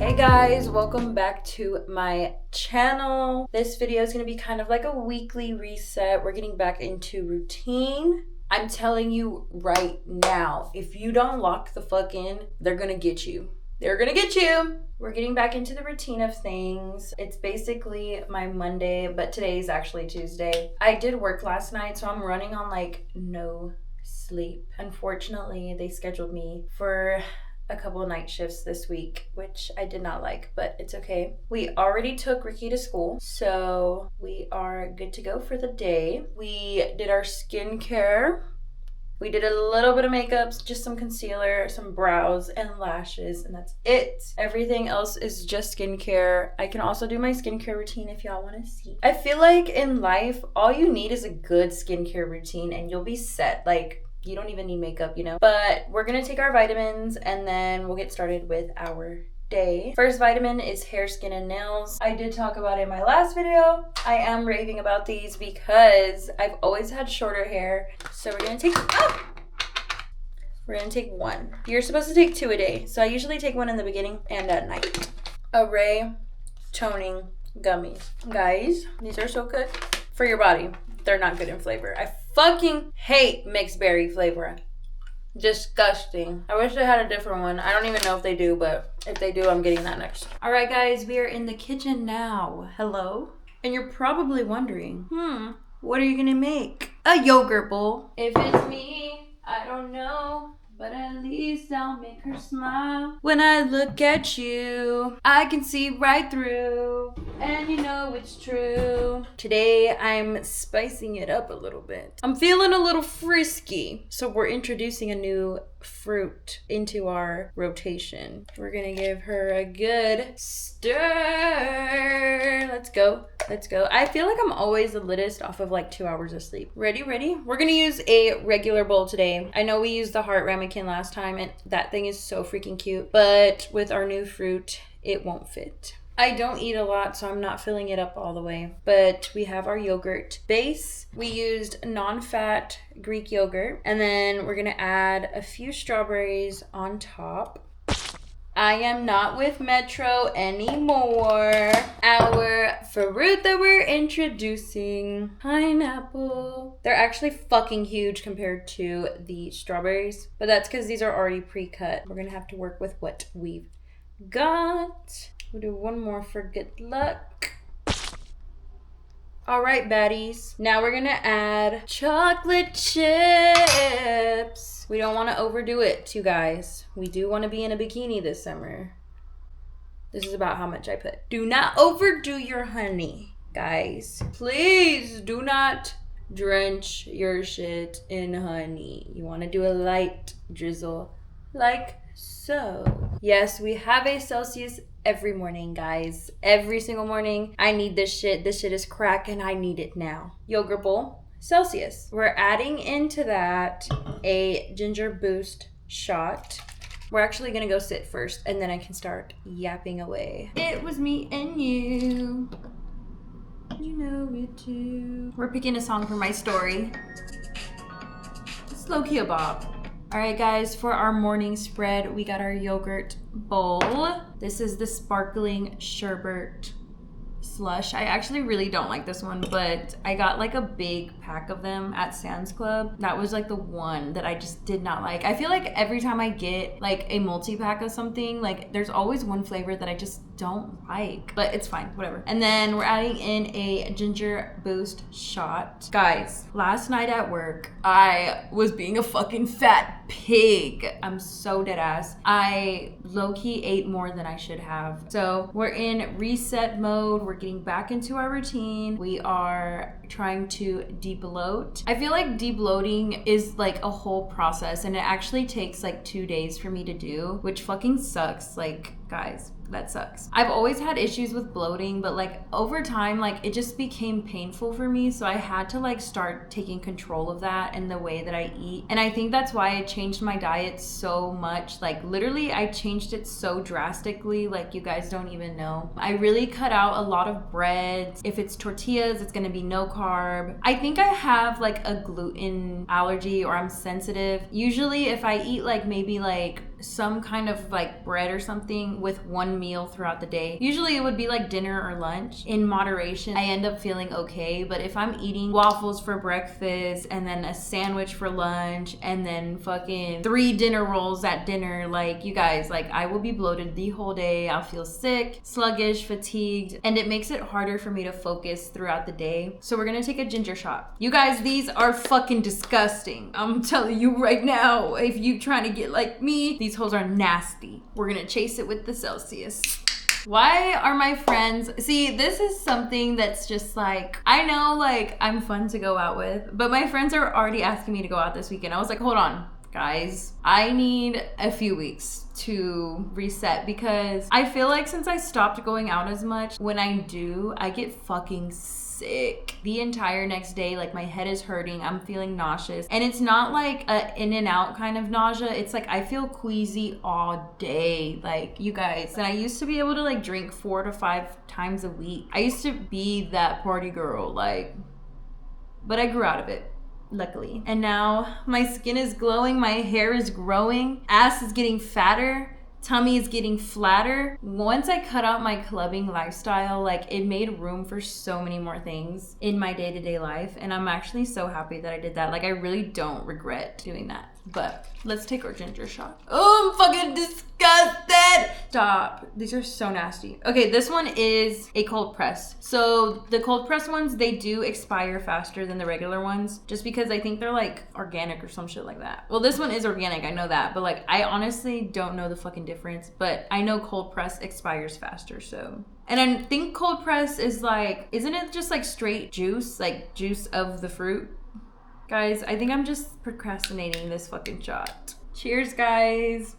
Hey guys, welcome back to my channel. This video is going to be kind of like a weekly reset. We're getting back into routine. I'm telling you right now, if you don't lock the fuck in, they're going to get you. They're going to get you. We're getting back into the routine of things. It's basically my Monday, but today's actually Tuesday. I did work last night, so I'm running on like no sleep. Unfortunately, they scheduled me for a couple of night shifts this week, which I did not like, but it's okay. We already took Ricky to school, so we are good to go for the day. We did our skincare. We did a little bit of makeup, just some concealer, some brows, and lashes, and that's it. Everything else is just skincare. I can also do my skincare routine if y'all want to see. I feel like in life, all you need is a good skincare routine, and you'll be set. Like, you don't even need makeup, you know? But we're gonna take our vitamins, and then we'll get started with our day. First vitamin is hair, skin, and nails. I did talk about it in my last video. I am raving about these because I've always had shorter hair. So we're gonna take one. You're supposed to take 2 a day. So I usually take one in the beginning and at night. Array toning gummies. Guys, these are so good for your body. They're not good in flavor. I fucking hate mixed berry flavor. Disgusting. I wish they had a different one. I don't even know if they do, but if they do, I'm getting that next. All right, guys, we are in the kitchen now. Hello? And you're probably wondering, what are you gonna make? A yogurt bowl. If it's me, I don't know, but at least I'll make her smile. When I look at you, I can see right through, and you know it's true. Today, I'm spicing it up a little bit. I'm feeling a little frisky, so we're introducing a new fruit into our rotation. We're gonna give her a good stir. Let's go. I feel like I'm always the littest off of like 2 hours of sleep. Ready? We're gonna use a regular bowl today. I know we used the heart ramekin last time, and that thing is so freaking cute, but with our new fruit, it won't fit. I don't eat a lot, so I'm not filling it up all the way. But we have our yogurt base. We used non-fat Greek yogurt. And then we're gonna add a few strawberries on top. I am not with Metro anymore. Our fruit that we're introducing, pineapple. They're actually fucking huge compared to the strawberries, but that's because these are already pre-cut. We're gonna have to work with what we've got. We'll do one more for good luck. All right, baddies. Now we're gonna add chocolate chips. We don't want to overdo it, you guys. We do want to be in a bikini this summer. This is about how much I put. Do not overdo your honey, guys. Please do not drench your shit in honey. You want to do a light drizzle like so. Yes, we have a Celsius every morning, guys. Every single morning. I need this shit. This shit is crack and I need it now. Yogurt bowl, Celsius. We're adding into that a ginger boost shot. We're actually gonna go sit first and then I can start yapping away. It was me and you. You know it too. We're picking a song for my story. It's low-key a bop. All right, guys, for our morning spread, we got our yogurt bowl. This is the sparkling sherbet slush. I actually really don't like this one, but I got like a big pack of them at Sam's Club. That was like the one that I just did not like. I feel like every time I get like a multi-pack of something, like there's always one flavor that I just don't like, but it's fine, whatever. And then we're adding in a ginger boost shot. Guys, last night at work, I was being a fucking fat pig. I'm so dead ass. I low-key ate more than I should have. So we're in reset mode. We're getting back into our routine. We are trying to debloat. I feel like debloating is like a whole process and it actually takes like 2 days for me to do, which fucking sucks. Like, guys, that sucks. I've always had issues with bloating, but like over time, like it just became painful for me. So I had to like start taking control of that and the way that I eat. And I think that's why I changed my diet so much. Like literally I changed it so drastically, like you guys don't even know. I really cut out a lot of breads. If it's tortillas, it's gonna be no carb. I think I have like a gluten allergy or I'm sensitive. Usually if I eat like maybe like some kind of like bread or something with one meal throughout the day. Usually it would be like dinner or lunch. In moderation, I end up feeling okay. But if I'm eating waffles for breakfast and then a sandwich for lunch and then fucking 3 dinner rolls at dinner, like, you guys, like, I will be bloated the whole day. I'll feel sick, sluggish, fatigued, and it makes it harder for me to focus throughout the day. So we're gonna take a ginger shot. You guys, these are fucking disgusting. I'm telling you right now, if you trying to get like me, these hoes are nasty. We're gonna chase it with the Celsius. Why are my friends, see, this is something that's just like, I know like I'm fun to go out with, but my friends are already asking me to go out this weekend. I was like, hold on, guys, I need a few weeks to reset, because I feel like since I stopped going out as much, when I do, I get fucking sick the entire next day. Like, my head is hurting, I'm feeling nauseous, and it's not like a in and out kind of nausea. It's like I feel queasy all day, like, you guys. And I used to be able to like drink 4 to 5 times a week. I used to be that party girl, like, but I grew out of it, luckily. And now my skin is glowing, my hair is growing, ass is getting fatter, tummy is getting flatter. Once I cut out my clubbing lifestyle, like, it made room for so many more things in my day-to-day life, and I'm actually so happy that I did that. Like, I really don't regret doing that. But let's take our ginger shot. Oh, I'm fucking disgusted. Stop. These are so nasty. Okay, this one is a cold press. So the cold press ones, they do expire faster than the regular ones, just because I think they're like organic or some shit like that. Well, this one is organic, I know that, but like, I honestly don't know the fucking difference, but I know cold press expires faster, so. And I think cold press is like, isn't it just like straight juice, like juice of the fruit? Guys, I think I'm just procrastinating this fucking shot. Cheers, guys.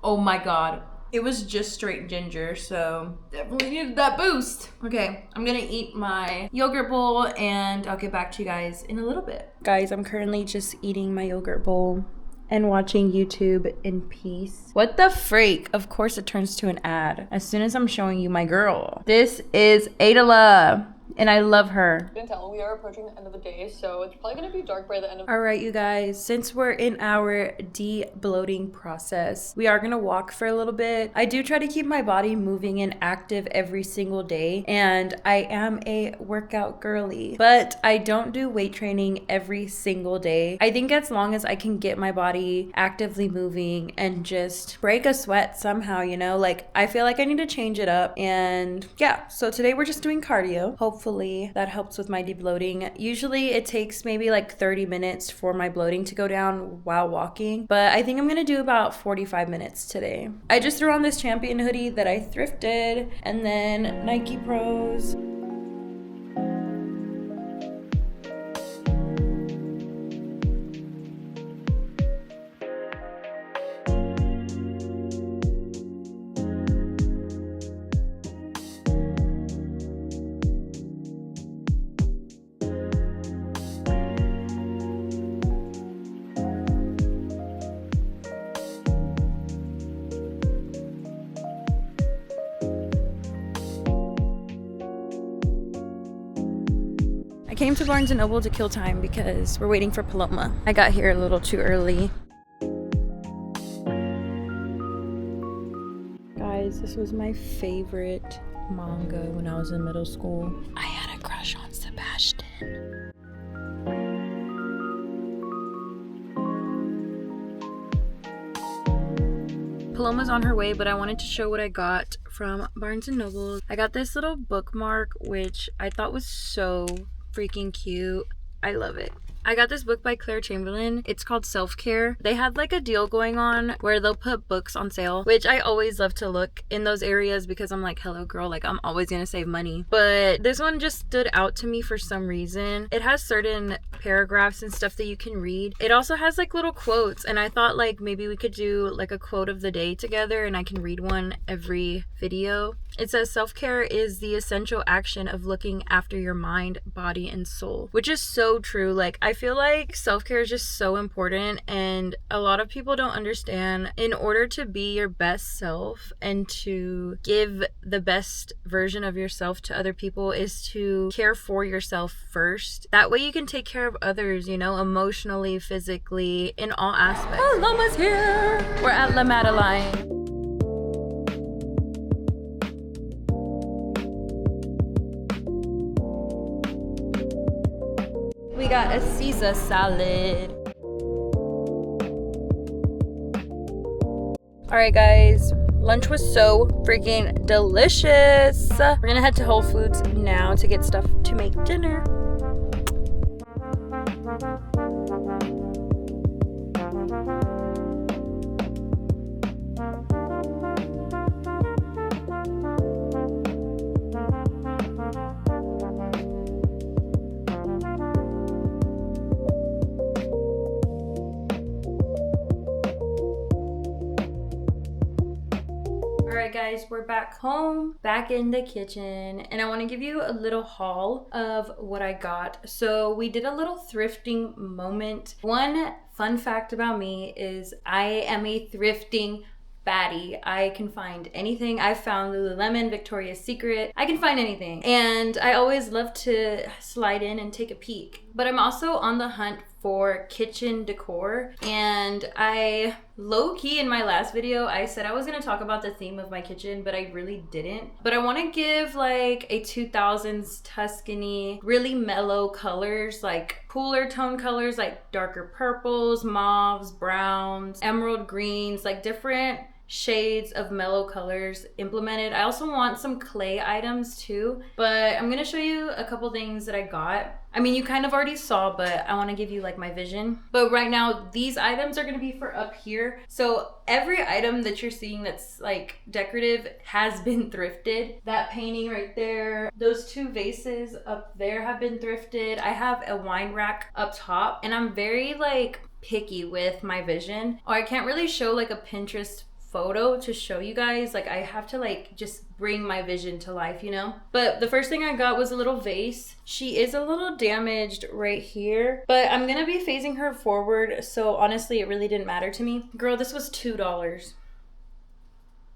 Oh my God. It was just straight ginger, so definitely needed that boost. Okay, I'm gonna eat my yogurt bowl and I'll get back to you guys in a little bit. Guys, I'm currently just eating my yogurt bowl and watching YouTube in peace. What the freak? Of course it turns to an ad as soon as I'm showing you my girl. This is Adela, and I love her. You can tell we are approaching the end of the day, so it's probably gonna be dark by the end of. All right, you guys, since we're in our de-bloating process, we are gonna walk for a little bit. I do try to keep my body moving and active every single day, and I am a workout girly, but I don't do weight training every single day. I think as long as I can get my body actively moving and just break a sweat somehow, you know, like, I feel like I need to change it up. And yeah, so today we're just doing cardio. Hopefully that helps with my debloating. Usually it takes maybe like 30 minutes for my bloating to go down while walking, but I think I'm gonna do about 45 minutes today. I just threw on this Champion hoodie that I thrifted, and then Nike Pros. I came to Barnes & Noble to kill time because we're waiting for Paloma. I got here a little too early. Guys, this was my favorite manga when I was in middle school. I had a crush on Sebastian. Paloma's on her way, but I wanted to show what I got from Barnes & Noble. I got this little bookmark, which I thought was so freaking cute. I love it. I got this book by Claire Chamberlain. It's called Self-Care. They had like a deal going on where they'll put books on sale, which I always love to look in those areas because I'm like, hello girl, like, I'm always gonna save money. But this one just stood out to me for some reason. It has certain paragraphs and stuff that you can read. It also has like little quotes, and I thought like maybe we could do like a quote of the day together and I can read one every video. It says, self-care is the essential action of looking after your mind, body, and soul, which is so true. Like, I feel like self-care is just so important, and a lot of people don't understand. In order to be your best self and to give the best version of yourself to other people is to care for yourself first. That way you can take care of others, you know, emotionally, physically, in all aspects. Oh, Llama's here! We're at La Madeleine. We got a Caesar salad. All right, guys, lunch was so freaking delicious. We're gonna head to Whole Foods now to get stuff to make dinner. Alright guys, we're back home, back in the kitchen, and I want to give you a little haul of what I got. So we did a little thrifting moment. One fun fact about me is I am a thrifting baddie. I can find anything. I found Lululemon, Victoria's Secret. I can find anything. And I always love to slide in and take a peek. But I'm also on the hunt for kitchen decor, and I low-key in my last video I said I was gonna talk about the theme of my kitchen, but I really didn't. But I want to give like a 2000s Tuscany, really mellow colors, like cooler tone colors, like darker purples, mauves, browns, emerald greens, like different shades of mellow colors implemented. I also want some clay items too, but I'm gonna show you a couple things that I got. I mean, you kind of already saw, but I want to give you like my vision. But right now, these items are gonna be for up here. So every item that you're seeing that's like decorative has been thrifted. That painting right there, those two vases up there have been thrifted. I have a wine rack up top, and I'm very like picky with my vision. Or I can't really show like a Pinterest photo to show you guys. Like I have to like just bring my vision to life, you know? But the first thing I got was a little vase. She is a little damaged right here, but I'm gonna be phasing her forward, so honestly it really didn't matter to me. Girl, this was $2.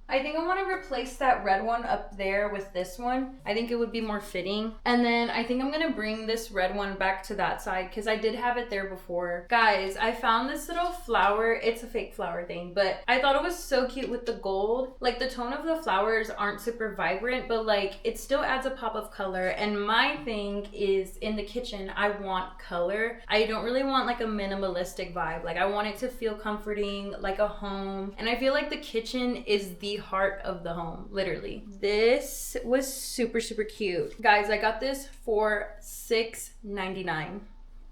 I think I want to replace that red one up there with this one. I think it would be more fitting. And then I think I'm going to bring this red one back to that side because I did have it there before. Guys, I found this little flower. It's a fake flower thing, but I thought it was so cute with the gold. Like the tone of the flowers aren't super vibrant, but like it still adds a pop of color. And my thing is in the kitchen, I want color. I don't really want like a minimalistic vibe. Like I want it to feel comforting, like a home. And I feel like the kitchen is the heart of the home, literally. This was super cute. Guys, I got this for $6.99.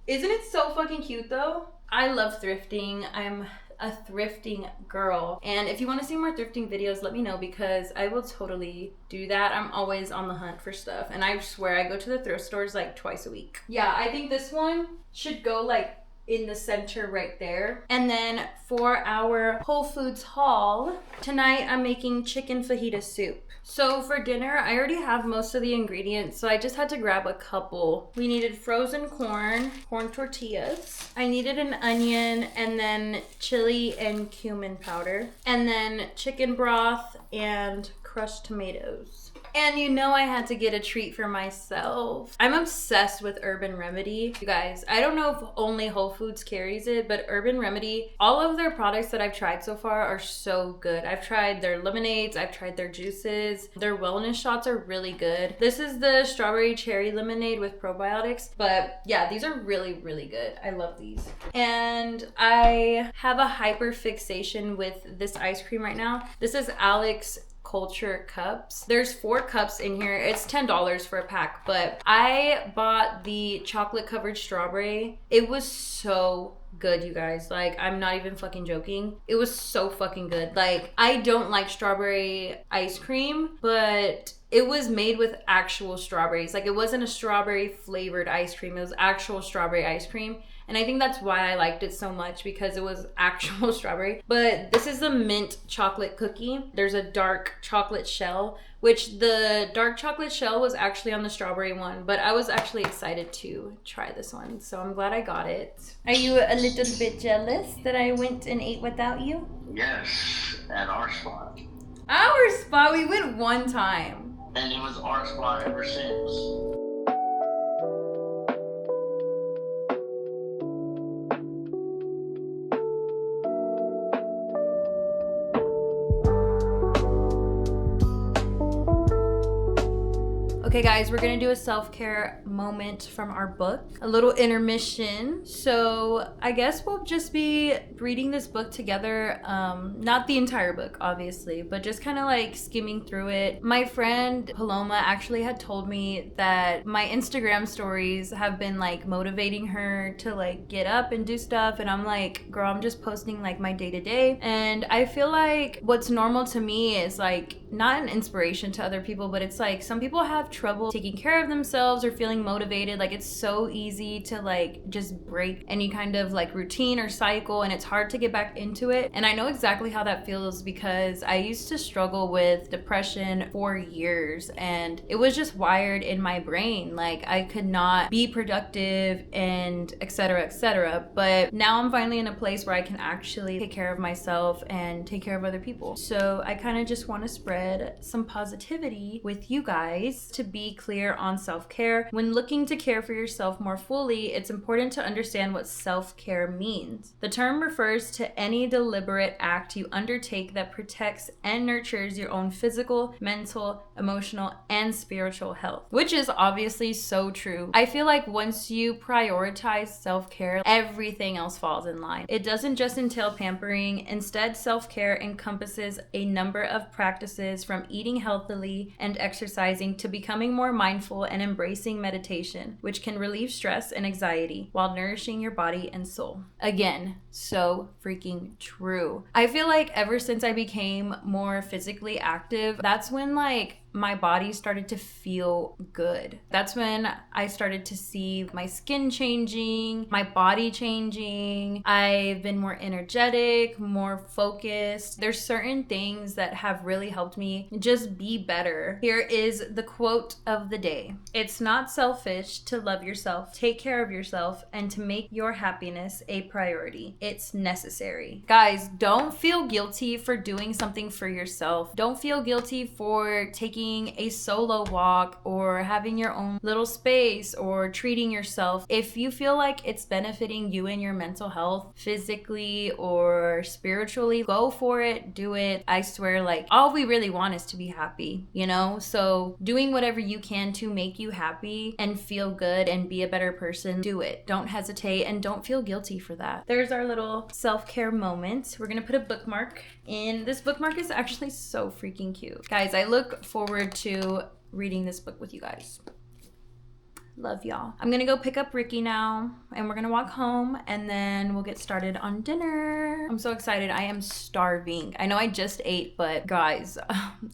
Isn't it so fucking cute though? I love thrifting. I'm a thrifting girl. And if you want to see more thrifting videos, let me know because I will totally do that. I'm always on the hunt for stuff. And I swear I go to the thrift stores like twice a week. Yeah, I think this one should go like in the center right there. And then for our Whole Foods haul, tonight I'm making chicken fajita soup. So for dinner, I already have most of the ingredients, so I just had to grab a couple. We needed frozen corn tortillas. I needed an onion, and then chili and cumin powder, and then chicken broth and crushed tomatoes. And you know I had to get a treat for myself. I'm obsessed with Urban Remedy. You guys, I don't know if only Whole Foods carries it, but Urban Remedy, all of their products that I've tried so far are so good. I've tried their lemonades, I've tried their juices. Their wellness shots are really good. This is the strawberry cherry lemonade with probiotics, but yeah, these are really good. I love these. And I have a hyper fixation with this ice cream right now. This is Alex Culture cups. There's 4 cups in here. It's $10 for a pack, but I bought the chocolate covered strawberry. It was so good, you guys. Like, I'm not even fucking joking. It was so fucking good. Like, I don't like strawberry ice cream, but it was made with actual strawberries. Like, it wasn't a strawberry flavored ice cream. It was actual strawberry ice cream. And I think that's why I liked it so much, because it was actual strawberry. But this is the mint chocolate cookie. There's a dark chocolate shell, which the dark chocolate shell was actually on the strawberry one, but I was actually excited to try this one. So I'm glad I got it. Are you a little bit jealous that I went and ate without you? Yes, at our spot. Our spot? We went one time. And it was our spot ever since. Okay guys, we're gonna do a self-care moment from our book, a little intermission. So I guess we'll just be reading this book together, not the entire book obviously, but just kind of like skimming through it. My friend Paloma actually had told me that my Instagram stories have been like motivating her to like get up and do stuff, and I'm like, girl, I'm just posting like my day-to-day. And I feel like what's normal to me is like not an inspiration to other people, but it's like some people have trouble taking care of themselves or feeling motivated. Like it's so easy to like just break any kind of like routine or cycle, and it's hard to get back into it. And I know exactly how that feels, because I used to struggle with depression for years, and it was just wired in my brain. Like I could not be productive and etc., etc. But now I'm finally in a place where I can actually take care of myself and take care of other people. So I kind of just want to spread some positivity with you guys. To be clear on self-care, when looking to care for yourself more fully, it's important to understand what self-care means. The term refers to any deliberate act you undertake that protects and nurtures your own physical, mental, emotional, and spiritual health, which is obviously so true. I feel like once you prioritize self-care, everything else falls in line. It doesn't just entail pampering. Instead, self-care encompasses a number of practices, from eating healthily and exercising to becoming more mindful and embracing meditation, which can relieve stress and anxiety while nourishing your body and soul. Again, so freaking true. I feel like ever since I became more physically active, that's when like my body started to feel good. That's when I started to see my skin changing, my body changing. I've been more energetic, more focused. There's certain things that have really helped me just be better. Here is the quote of the day. It's not selfish to love yourself, take care of yourself, and to make your happiness a priority. It's necessary. Guys, don't feel guilty for doing something for yourself. Don't feel guilty for taking a solo walk or having your own little space or treating yourself. If you feel like it's benefiting you and your mental health physically or spiritually, go for it, do it. I swear, like, all we really want is to be happy, you know? So doing whatever you can to make you happy and feel good and be a better person, do it. Don't hesitate and don't feel guilty for that. There's our little self-care moment. We're gonna put a bookmark in. This bookmark is actually so freaking cute. Guys, I look forward to reading this book with you guys. Love y'all. I'm gonna go pick up Ricky now, and we're gonna walk home, and then we'll get started on dinner. I'm so excited. I am starving. I know I just ate, but guys,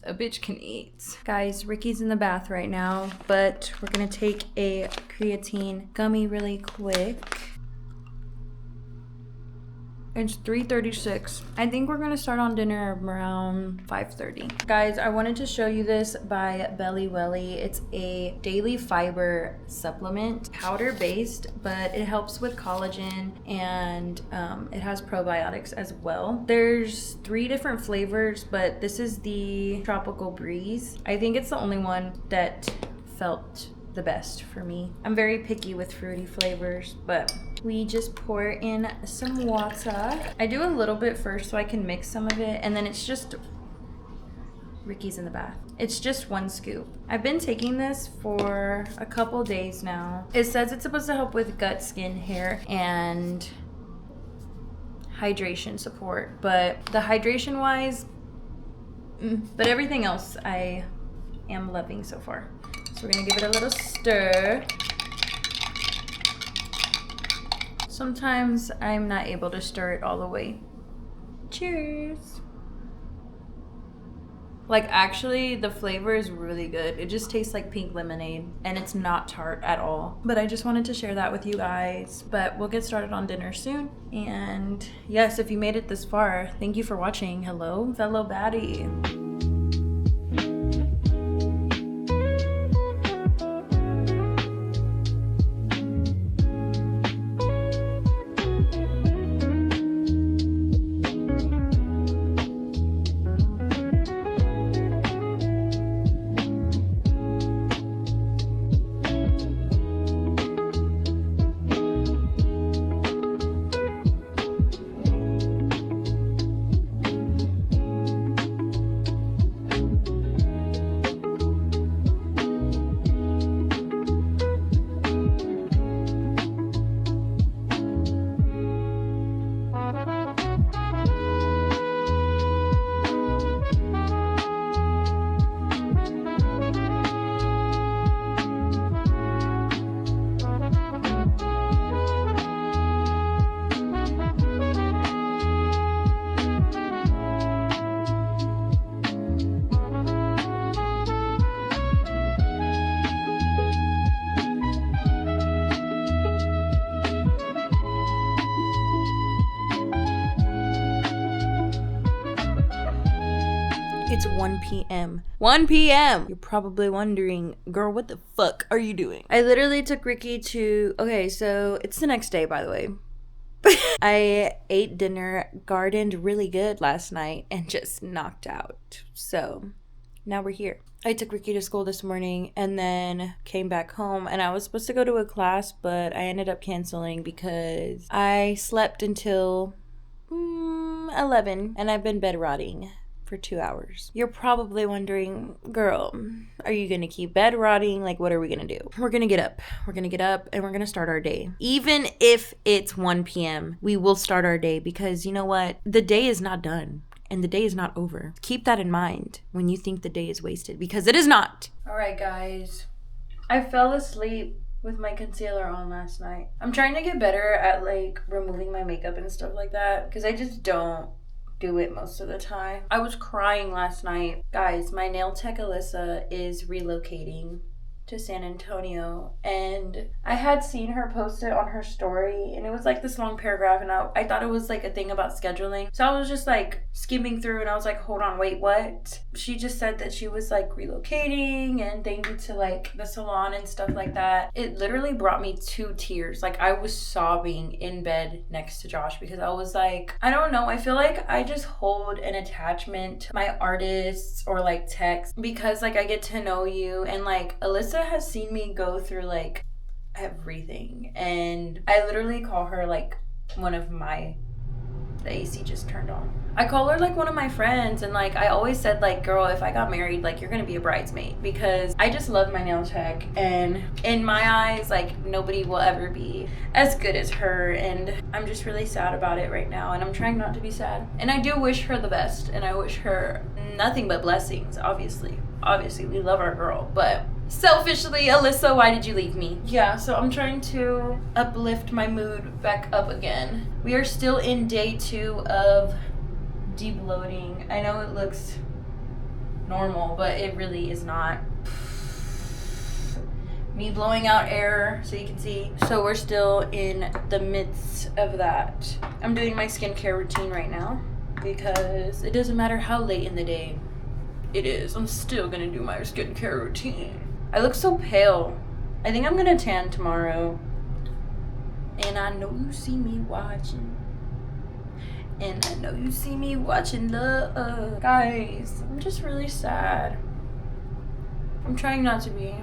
a bitch can eat. Guys, Ricky's in the bath right now, but we're gonna take a creatine gummy really quick. It's 3:36. I think we're gonna start on dinner around 5:30. Guys, I wanted to show you this by Belly Welly. It's a daily fiber supplement, powder based, but it helps with collagen, and it has probiotics as well. There's 3 different flavors, but this is the Tropical Breeze. I think it's the only one that felt the best for me. I'm very picky with fruity flavors, but we just pour in some water. I do a little bit first so I can mix some of it, and then it's just, Ricky's in the bath. It's just 1 scoop. I've been taking this for a couple days now. It says it's supposed to help with gut, skin, hair, and hydration support, but the hydration wise, but everything else I am loving so far. So we're gonna give it a little stir. Sometimes I'm not able to stir it all the way. Cheers. Like, actually, the flavor is really good. It just tastes like pink lemonade, and it's not tart at all. But I just wanted to share that with you guys. But we'll get started on dinner soon. And yes, if you made it this far, thank you for watching. Hello, fellow baddie. It's 1 p.m. 1 p.m. You're probably wondering, girl, what the fuck are you doing? I literally took Ricky to... Okay, so it's the next day, by the way. I ate dinner, gardened really good last night, and just knocked out. So now we're here. I took Ricky to school this morning and then came back home, and I was supposed to go to a class, but I ended up canceling because I slept until 11, and I've been bed rotting for 2 hours. You're probably wondering, girl, are you gonna keep bed rotting? Like, what are we gonna do? We're gonna get up. We're gonna get up and we're gonna start our day. Even if it's 1 p.m., we will start our day because you know what? The day is not done and the day is not over. Keep that in mind when you think the day is wasted because it is not. All right, guys. I fell asleep with my concealer on last night. I'm trying to get better at like removing my makeup and stuff like that because I just don't do it most of the time. I was crying last night. Guys, my nail tech Alyssa is relocating to San Antonio, and I had seen her post it on her story, and it was like this long paragraph, and I thought it was like a thing about scheduling, so I was just like skimming through, and I was like, hold on, wait, what? She just said that she was like relocating, and thank you to like the salon and stuff like that. It literally brought me to tears. Like, I was sobbing in bed next to Josh because I was like, I don't know, I feel like I just hold an attachment to my artists or like techs because like I get to know you, and like Alyssa has seen me go through like everything, and I literally call her like one of my... The AC just turned on. I call her like one of my friends, and like I always said, like, girl, if I got married, like, you're gonna be a bridesmaid because I just love my nail tech, and in my eyes, like, nobody will ever be as good as her, and I'm just really sad about it right now, and I'm trying not to be sad, and I do wish her the best, and I wish her nothing but blessings. Obviously we love our girl, but selfishly, Alyssa, why did you leave me? Yeah, so I'm trying to uplift my mood back up again. We are still in day 2 of debloating. I know it looks normal, but it really is not. Me blowing out air so you can see. So we're still in the midst of that. I'm doing my skincare routine right now because it doesn't matter how late in the day it is. I'm still gonna do my skincare routine. I look so pale. I think I'm gonna tan tomorrow. And I know you see me watching. And I know you see me watching love. Guys, I'm just really sad. I'm trying not to be.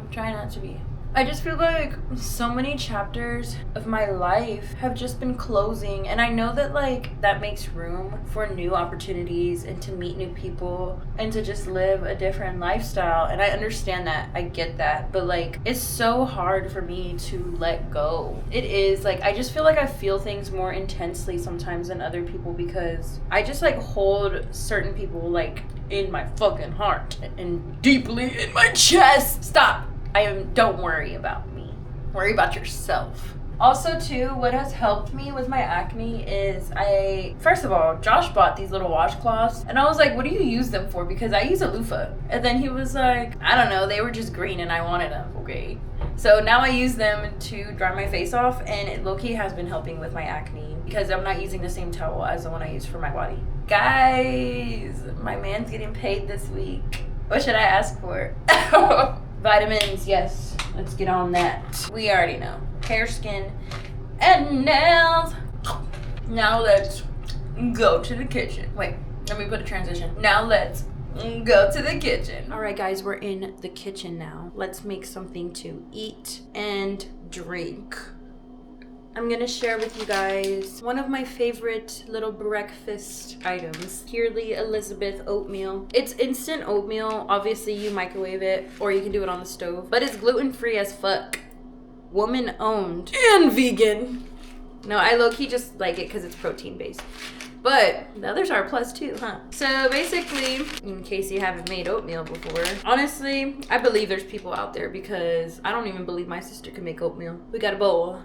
I just feel like so many chapters of my life have just been closing, and I know that like that makes room for new opportunities and to meet new people and to just live a different lifestyle, and I understand that, I get that, but like it's so hard for me to let go. It is like I just feel like I feel things more intensely sometimes than other people because I just like hold certain people like in my fucking heart and deeply in my chest. Stop. Don't worry about me. Worry about yourself. Also too, what has helped me with my acne is first of all, Josh bought these little washcloths and I was like, what do you use them for? Because I use a loofah. And then he was like, I don't know, they were just green and I wanted them. Okay. So now I use them to dry my face off, and it low-key has been helping with my acne because I'm not using the same towel as the one I use for my body. Guys, my man's getting paid this week. What should I ask for? Vitamins, yes. Let's get on that. We already know. Hair, skin, and nails. Now let's go to the kitchen. Wait, let me put a transition. Now let's go to the kitchen. All right, guys, we're in the kitchen now. Let's make something to eat and drink. I'm gonna share with you guys one of my favorite little breakfast items. Purely Elizabeth oatmeal. It's instant oatmeal. Obviously, you microwave it or you can do it on the stove, but it's gluten-free as fuck. Woman owned and vegan. No, I low-key just like it because it's protein-based. But the others are a plus too, huh? So basically, in case you haven't made oatmeal before, honestly, I believe there's people out there because I don't even believe my sister can make oatmeal. We got a bowl.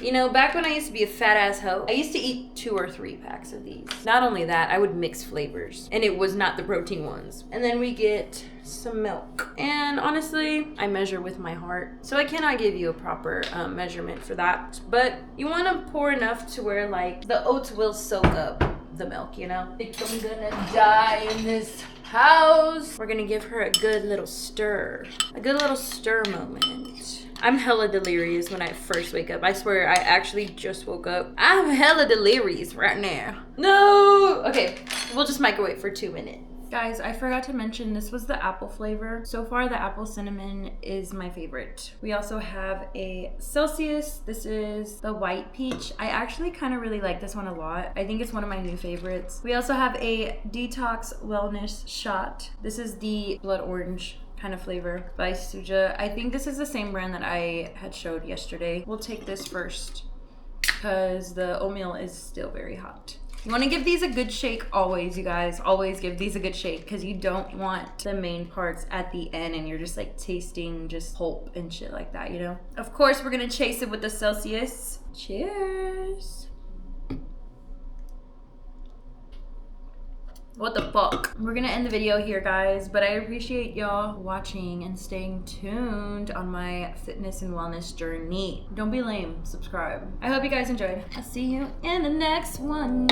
You know, back when I used to be a fat ass hoe, I used to eat 2 or 3 packs of these. Not only that, I would mix flavors, and it was not the protein ones. And then we get some milk. And honestly, I measure with my heart, so I cannot give you a proper measurement for that. But you want to pour enough to where like the oats will soak up the milk, you know? I think I'm gonna die in this house. We're gonna give her a good little stir. A good little stir moment. I'm hella delirious when I first wake up. I swear, I actually just woke up. I'm hella delirious right now. No! Okay, we'll just microwave for 2 minutes. Guys, I forgot to mention this was the apple flavor. So far, the apple cinnamon is my favorite. We also have a Celsius. This is the white peach. I actually kind of really like this one a lot. I think it's one of my new favorites. We also have a detox wellness shot. This is the blood orange kind of flavor by Suja. I think this is the same brand that I had showed yesterday. We'll take this first because the oatmeal is still very hot. You want to give these a good shake always, you guys. Always give these a good shake because you don't want the main parts at the end and you're just like tasting just pulp and shit like that, you know? Of course, we're going to chase it with the Celsius. Cheers. What the fuck? We're gonna end the video here, guys, but I appreciate y'all watching and staying tuned on my fitness and wellness journey. Don't be lame, subscribe. I hope you guys enjoyed. I'll see you in the next one.